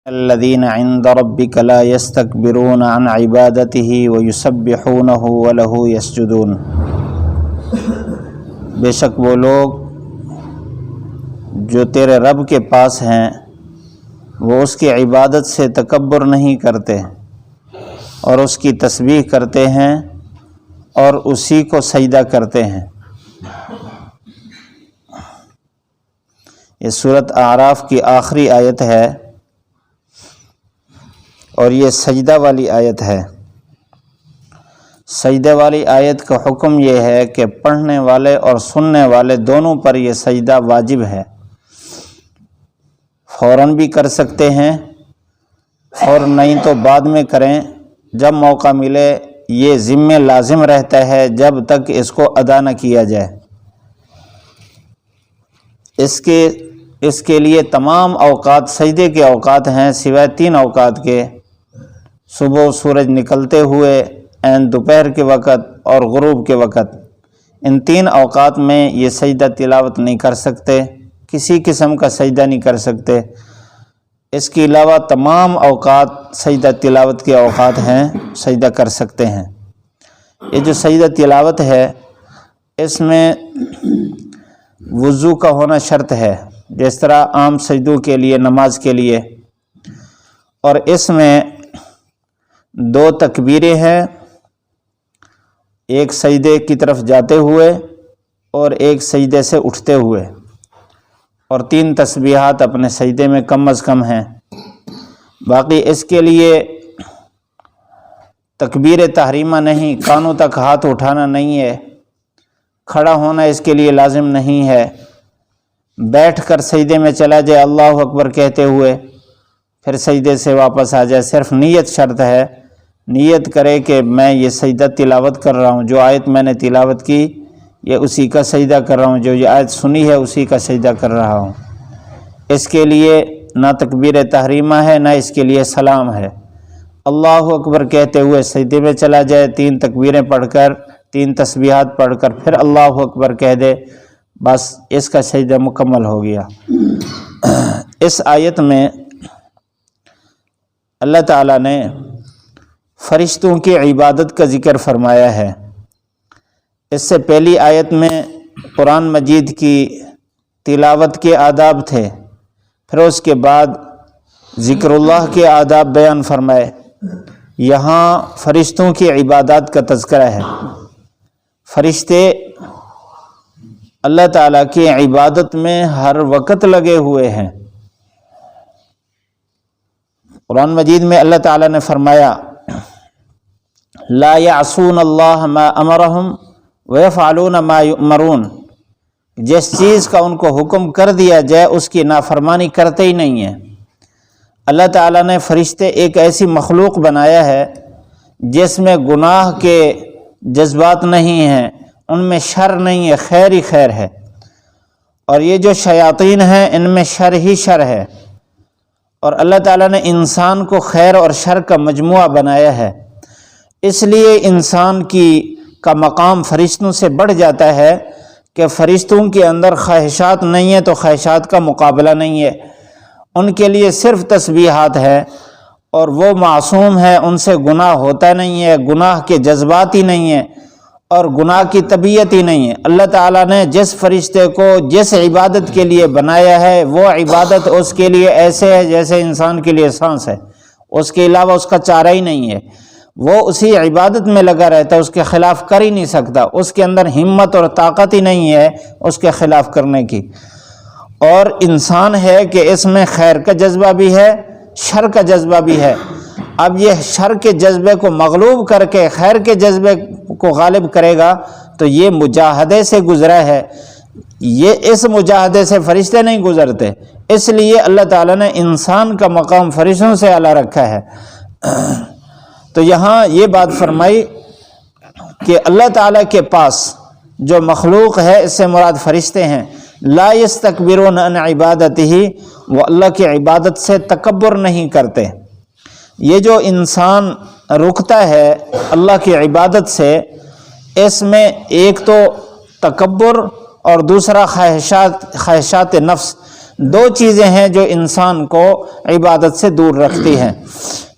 الذين عند ربك لا يستكبرون عن عبادته ويسبحونه وله يسجدون۔ بے شک وہ لوگ جو تیرے رب کے پاس ہیں وہ اس کی عبادت سے تکبر نہیں کرتے اور اس کی تسبیح کرتے ہیں اور اسی کو سجدہ کرتے ہیں۔ یہ سورۃ اعراف کی آخری آیت ہے اور یہ سجدہ والی آیت ہے۔ سجدہ والی آیت کا حکم یہ ہے کہ پڑھنے والے اور سننے والے دونوں پر یہ سجدہ واجب ہے۔ فوراً بھی کر سکتے ہیں اور نہیں تو بعد میں کریں، جب موقع ملے۔ یہ ذمہ لازم رہتا ہے جب تک اس کو ادا نہ کیا جائے۔ اس کے لیے تمام اوقات سجدے کے اوقات ہیں سوائے 3 اوقات کے، صبح سورج نکلتے ہوئے، عین دوپہر کے وقت اور غروب کے وقت۔ ان 3 اوقات میں یہ سجدہ تلاوت نہیں کر سکتے، کسی قسم کا سجدہ نہیں کر سکتے۔ اس کے علاوہ تمام اوقات سجدہ تلاوت کے اوقات ہیں، سجدہ کر سکتے ہیں۔ یہ جو سجدہ تلاوت ہے اس میں وضو کا ہونا شرط ہے، جس طرح عام سجدوں کے لیے، نماز کے لیے۔ اور اس میں 2 تکبیریں ہیں، ایک سجدے کی طرف جاتے ہوئے اور ایک سجدے سے اٹھتے ہوئے، اور 3 تسبیحات اپنے سجدے میں کم از کم ہیں۔ باقی اس کے لیے تکبیر تحریمہ نہیں، کانوں تک ہاتھ اٹھانا نہیں ہے، کھڑا ہونا اس کے لیے لازم نہیں ہے۔ بیٹھ کر سجدے میں چلا جائے اللہ اکبر کہتے ہوئے، پھر سجدے سے واپس آ جائے۔ صرف نیت شرط ہے، نیت کرے کہ میں یہ سجدہ تلاوت کر رہا ہوں، جو آیت میں نے تلاوت کی یہ اسی کا سجدہ کر رہا ہوں، جو یہ آیت سنی ہے اسی کا سجدہ کر رہا ہوں۔ اس کے لیے نہ تکبیر تحریمہ ہے نہ اس کے لیے سلام ہے۔ اللہ اکبر کہتے ہوئے سجدے میں چلا جائے، 3 تکبیریں پڑھ کر، 3 تسبیحات پڑھ کر پھر اللہ اکبر کہہ دے، بس اس کا سجدہ مکمل ہو گیا۔ اس آیت میں اللہ تعالیٰ نے فرشتوں کی عبادت کا ذکر فرمایا ہے۔ اس سے پہلی آیت میں قرآن مجید کی تلاوت کے آداب تھے، پھر اس کے بعد ذکر اللہ کے آداب بیان فرمائے۔ یہاں فرشتوں کی عبادات کا تذکرہ ہے۔ فرشتے اللہ تعالیٰ کی عبادت میں ہر وقت لگے ہوئے ہیں۔ قرآن مجید میں اللہ تعالیٰ نے فرمایا لا یعصون اللہ ما امرہم ویفعلون ما یؤمرون، جس چیز کا ان کو حکم کر دیا جائے اس کی نافرمانی کرتے ہی نہیں ہیں۔ اللہ تعالیٰ نے فرشتے ایک ایسی مخلوق بنایا ہے جس میں گناہ کے جذبات نہیں ہیں، ان میں شر نہیں ہے، خیر ہی خیر ہے۔ اور یہ جو شیاطین ہیں ان میں شر ہی شر ہے، اور اللہ تعالیٰ نے انسان کو خیر اور شر کا مجموعہ بنایا ہے۔ اس لیے انسان کا مقام فرشتوں سے بڑھ جاتا ہے کہ فرشتوں کے اندر خواہشات نہیں ہیں تو خواہشات کا مقابلہ نہیں ہے، ان کے لیے صرف تسبیحات ہے، اور وہ معصوم ہے، ان سے گناہ ہوتا نہیں ہے، گناہ کے جذبات ہی نہیں ہیں اور گناہ کی طبیعت ہی نہیں ہے۔ اللہ تعالیٰ نے جس فرشتے کو جس عبادت کے لیے بنایا ہے وہ عبادت اس کے لیے ایسے ہے جیسے انسان کے لیے سانس ہے، اس کے علاوہ اس کا چارہ ہی نہیں ہے۔ وہ اسی عبادت میں لگا رہتا ہے، اس کے خلاف کر ہی نہیں سکتا، اس کے اندر ہمت اور طاقت ہی نہیں ہے اس کے خلاف کرنے کی۔ اور انسان ہے کہ اس میں خیر کا جذبہ بھی ہے، شر کا جذبہ بھی ہے۔ اب یہ شر کے جذبے کو مغلوب کر کے خیر کے جذبے کو غالب کرے گا تو یہ مجاہدے سے گزرا ہے، یہ اس مجاہدے سے فرشتے نہیں گزرتے۔ اس لیے اللہ تعالیٰ نے انسان کا مقام فرشتوں سے اعلیٰ رکھا ہے۔ تو یہاں یہ بات فرمائی کہ اللہ تعالیٰ کے پاس جو مخلوق ہے اس سے مراد فرشتے ہیں، لا یستکبرون عن عبادتہ، وہ اللہ کی عبادت سے تکبر نہیں کرتے۔ یہ جو انسان رکتا ہے اللہ کی عبادت سے، اس میں ایک تو تکبر اور دوسرا خواہشات نفس، دو چیزیں ہیں جو انسان کو عبادت سے دور رکھتی ہیں،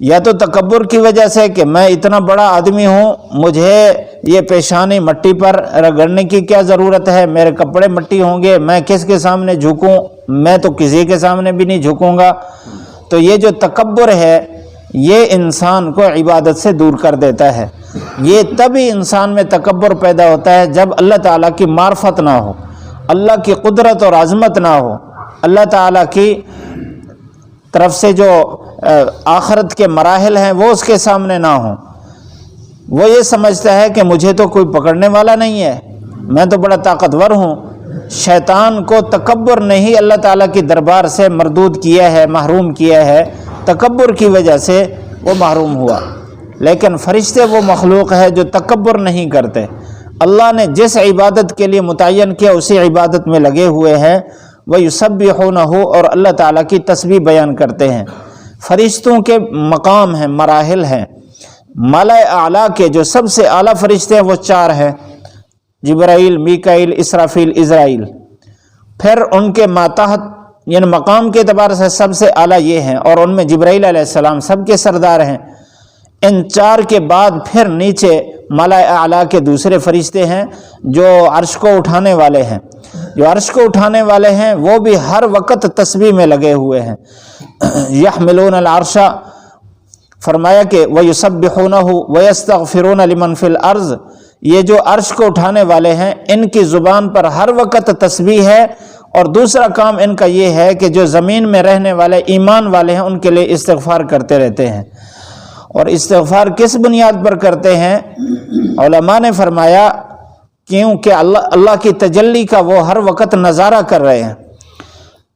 یا تو تکبر کی وجہ سے کہ میں اتنا بڑا آدمی ہوں، مجھے یہ پیشانی مٹی پر رگڑنے کی کیا ضرورت ہے، میرے کپڑے مٹی ہوں گے، میں کس کے سامنے جھکوں، میں تو کسی کے سامنے بھی نہیں جھکوں گا۔ تو یہ جو تکبر ہے یہ انسان کو عبادت سے دور کر دیتا ہے۔ یہ تبھی انسان میں تکبر پیدا ہوتا ہے جب اللہ تعالیٰ کی معرفت نہ ہو، اللہ کی قدرت اور عظمت نہ ہو، اللہ تعالیٰ کی طرف سے جو آخرت کے مراحل ہیں وہ اس کے سامنے نہ ہوں۔ وہ یہ سمجھتا ہے کہ مجھے تو کوئی پکڑنے والا نہیں ہے، میں تو بڑا طاقتور ہوں۔ شیطان کو تکبر نے ہی اللہ تعالیٰ کی دربار سے مردود کیا ہے، محروم کیا ہے، تکبر کی وجہ سے وہ محروم ہوا۔ لیکن فرشتے وہ مخلوق ہے جو تکبر نہیں کرتے، اللہ نے جس عبادت کے لیے متعین کیا اسی عبادت میں لگے ہوئے ہیں، وَيُسَبِّحُونَهُ، اور اللہ تعالیٰ کی تسبیح بیان کرتے ہیں۔ فرشتوں کے مقام ہیں، مراحل ہیں۔ ملائے اعلیٰ کے جو سب سے اعلیٰ فرشتے ہیں وہ چار ہیں، جبرائیل، میکائیل، اسرافیل، عزرائیل۔ پھر ان کے ماتحت یعنی مقام کے اعتبار سے سب سے اعلیٰ یہ ہیں، اور ان میں جبرائیل علیہ السلام سب کے سردار ہیں۔ ان چار کے بعد پھر نیچے ملائے اعلیٰ کے دوسرے فرشتے ہیں جو عرش کو اٹھانے والے ہیں۔ جو عرش کو اٹھانے والے ہیں وہ بھی ہر وقت تسبیح میں لگے ہوئے ہیں۔ یحملون العرش، فرمایا کہ وَيُسَبِّحُونَهُ وَيَسْتَغْفِرُونَ لِمَنْ فِي الْأَرْضِ، یہ جو عرش کو اٹھانے والے ہیں ان کی زبان پر ہر وقت تسبیح ہے، اور دوسرا کام ان کا یہ ہے کہ جو زمین میں رہنے والے ایمان والے ہیں ان کے لیے استغفار کرتے رہتے ہیں۔ اور استغفار کس بنیاد پر کرتے ہیں؟ علماء نے فرمایا کیونکہ اللہ کی تجلی کا وہ ہر وقت نظارہ کر رہے ہیں۔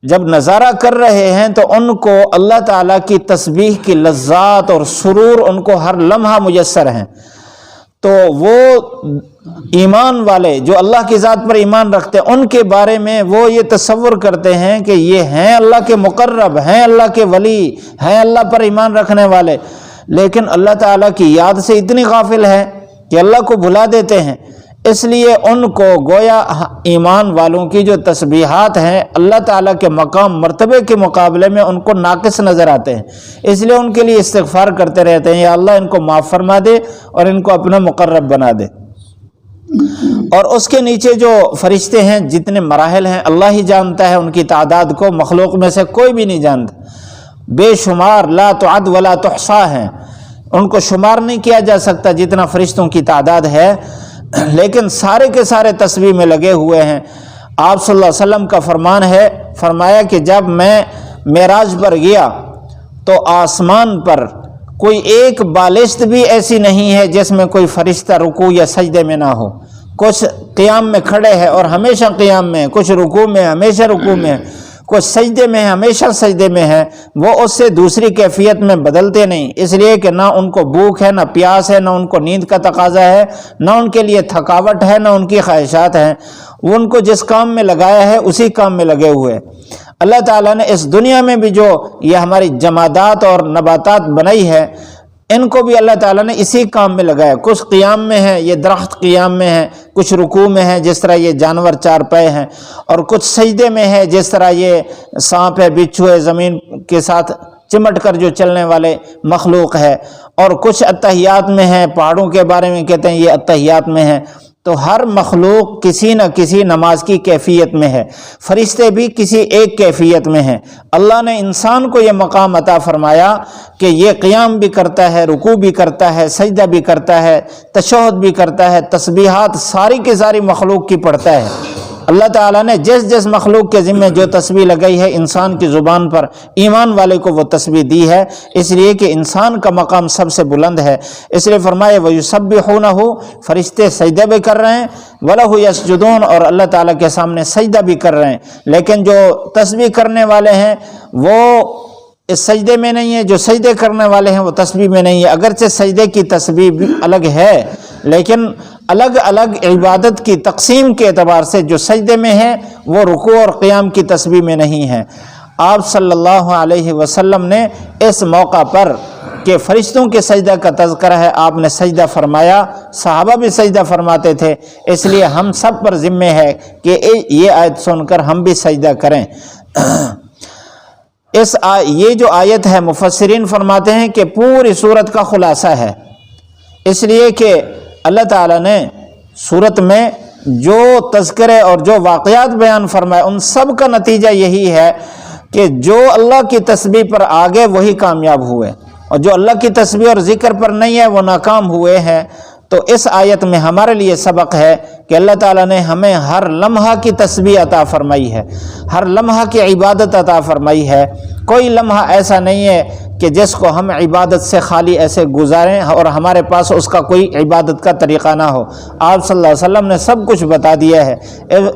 جب نظارہ کر رہے ہیں تو ان کو اللہ تعالیٰ کی تسبیح کی لذات اور سرور ان کو ہر لمحہ میسر ہیں۔ تو وہ ایمان والے جو اللہ کی ذات پر ایمان رکھتے ہیں ان کے بارے میں وہ یہ تصور کرتے ہیں کہ یہ ہیں اللہ کے مقرب، ہیں اللہ کے ولی، ہیں اللہ پر ایمان رکھنے والے، لیکن اللہ تعالیٰ کی یاد سے اتنی غافل ہے کہ اللہ کو بھلا دیتے ہیں۔ اس لیے ان کو گویا ایمان والوں کی جو تسبیحات ہیں اللہ تعالیٰ کے مقام مرتبے کے مقابلے میں ان کو ناقص نظر آتے ہیں، اس لیے ان کے لیے استغفار کرتے رہتے ہیں، یا اللہ ان کو معاف فرما دے اور ان کو اپنا مقرب بنا دے۔ اور اس کے نیچے جو فرشتے ہیں جتنے مراحل ہیں اللہ ہی جانتا ہے، ان کی تعداد کو مخلوق میں سے کوئی بھی نہیں جانتا، بے شمار، لا تعد ولا تحصا ہیں، ان کو شمار نہیں کیا جا سکتا جتنا فرشتوں کی تعداد ہے، لیکن سارے کے سارے تسبیح میں لگے ہوئے ہیں۔ آپ صلی اللہ علیہ وسلم کا فرمان ہے، فرمایا کہ جب میں معراج پر گیا تو آسمان پر کوئی ایک بالشت بھی ایسی نہیں ہے جس میں کوئی فرشتہ رکوع یا سجدے میں نہ ہو۔ کچھ قیام میں کھڑے ہیں اور ہمیشہ قیام میں، کچھ رکوع میں ہمیشہ رکوع میں، کچھ سجدے میں ہمیشہ سجدے میں ہے۔ وہ اس سے دوسری کیفیت میں بدلتے نہیں، اس لیے کہ نہ ان کو بھوک ہے، نہ پیاس ہے، نہ ان کو نیند کا تقاضا ہے، نہ ان کے لیے تھکاوٹ ہے، نہ ان کی خواہشات ہیں۔ وہ ان کو جس کام میں لگایا ہے اسی کام میں لگے ہوئے۔ اللہ تعالیٰ نے اس دنیا میں بھی جو یہ ہماری جمادات اور نباتات بنائی ہے ان کو بھی اللہ تعالیٰ نے اسی کام میں لگایا۔ کچھ قیام میں ہے، یہ درخت قیام میں ہے، کچھ رکوع میں ہے جس طرح یہ جانور چار پائے ہیں، اور کچھ سجدے میں ہے جس طرح یہ سانپ ہے، بچھو ہے، زمین کے ساتھ چمٹ کر جو چلنے والے مخلوق ہے، اور کچھ اتحیات میں ہے، پہاڑوں کے بارے میں کہتے ہیں یہ اتحیات میں ہے۔ تو ہر مخلوق کسی نہ کسی نماز کی کیفیت میں ہے، فرشتے بھی کسی ایک کیفیت میں ہیں۔ اللہ نے انسان کو یہ مقام عطا فرمایا کہ یہ قیام بھی کرتا ہے، رکوع بھی کرتا ہے، سجدہ بھی کرتا ہے، تشہد بھی کرتا ہے، تسبیحات ساری کی ساری مخلوق کی پڑھتا ہے۔ اللہ تعالیٰ نے جس جس مخلوق کے ذمہ جو تسبیح لگائی ہے انسان کی زبان پر ایمان والے کو وہ تسبیح دی ہے، اس لیے کہ انسان کا مقام سب سے بلند ہے۔ اس لیے فرمائے وَيُسَبِّحُونَهُ، فرشتے سجدہ بھی کر رہے ہیں، وَلَهُ يَسْجُدُونَ، اور اللہ تعالیٰ کے سامنے سجدہ بھی کر رہے ہیں، لیکن جو تسبیح کرنے والے ہیں وہ اس سجدے میں نہیں ہے، جو سجدے کرنے والے ہیں وہ تسبیح میں نہیں ہے۔ اگرچہ سجدے کی تسبیح بھی الگ ہے، لیکن الگ الگ عبادت کی تقسیم کے اعتبار سے جو سجدے میں ہے وہ رکوع اور قیام کی تسبیح میں نہیں ہے۔ آپ صلی اللہ علیہ وسلم نے اس موقع پر کہ فرشتوں کے سجدہ کا تذکرہ ہے، آپ نے سجدہ فرمایا، صحابہ بھی سجدہ فرماتے تھے، اس لیے ہم سب پر ذمہ ہے کہ یہ آیت سن کر ہم بھی سجدہ کریں۔ یہ جو آیت ہے مفسرین فرماتے ہیں کہ پوری صورت کا خلاصہ ہے، اس لیے کہ اللہ تعالیٰ نے صورت میں جو تذکرے اور جو واقعات بیان فرمائے ان سب کا نتیجہ یہی ہے کہ جو اللہ کی تسبیح پر آگے وہی کامیاب ہوئے، اور جو اللہ کی تسبیح اور ذکر پر نہیں ہے وہ ناکام ہوئے ہیں۔ تو اس آیت میں ہمارے لیے سبق ہے کہ اللہ تعالیٰ نے ہمیں ہر لمحہ کی تسبیح عطا فرمائی ہے، ہر لمحہ کی عبادت عطا فرمائی ہے۔ کوئی لمحہ ایسا نہیں ہے کہ جس کو ہم عبادت سے خالی ایسے گزاریں اور ہمارے پاس اس کا کوئی عبادت کا طریقہ نہ ہو۔ آپ صلی اللہ علیہ وسلم نے سب کچھ بتا دیا ہے،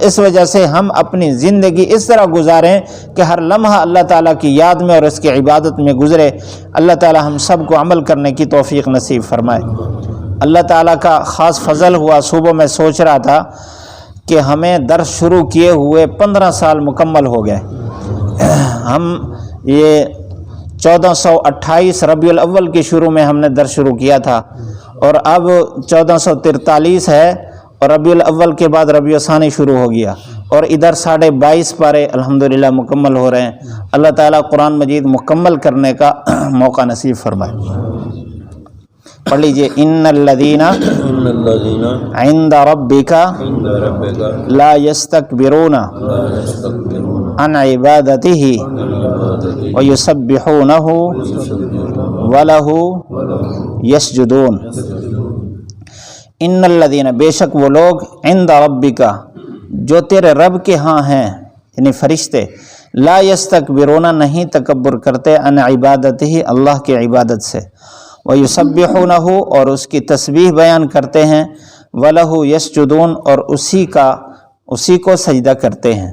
اس وجہ سے ہم اپنی زندگی اس طرح گزاریں کہ ہر لمحہ اللہ تعالیٰ کی یاد میں اور اس کی عبادت میں گزرے۔ اللہ تعالیٰ ہم سب کو عمل کرنے کی توفیق نصیب فرمائے۔ اللہ تعالیٰ کا خاص فضل ہوا، صبح میں سوچ رہا تھا کہ ہمیں درس شروع کیے ہوئے 15 سال مکمل ہو گئے۔ ہم یہ 1428 ربیع الاول کے شروع میں ہم نے درس شروع کیا تھا، اور اب 1443 ہے، اور ربیع الاول کے بعد ربیع الثانی شروع ہو گیا، اور ادھر 22.5 پارے الحمدللہ مکمل ہو رہے ہیں۔ اللہ تعالیٰ قرآن مجید مکمل کرنے کا موقع نصیب فرمائے۔ پڑھ لیجئے، ان الذین عند ربک لا یستکبرون عن عبادتہ ویسبحونہ ولہ یسجدون۔ ان الذین، بے شک وہ لوگ، عند ربک، جو تیرے رب کے ہاں ہیں، یعنی فرشتے، لا یستکبرون، نہیں تکبر کرتے، عن عبادتہ، اللہ کی عبادت سے، وَيُسَبِّحُونَهُ، اور اس کی تسبیح بیان کرتے ہیں، وَلَهُ يَسْجُدُونَ، اور اسی کو سجدہ کرتے ہیں۔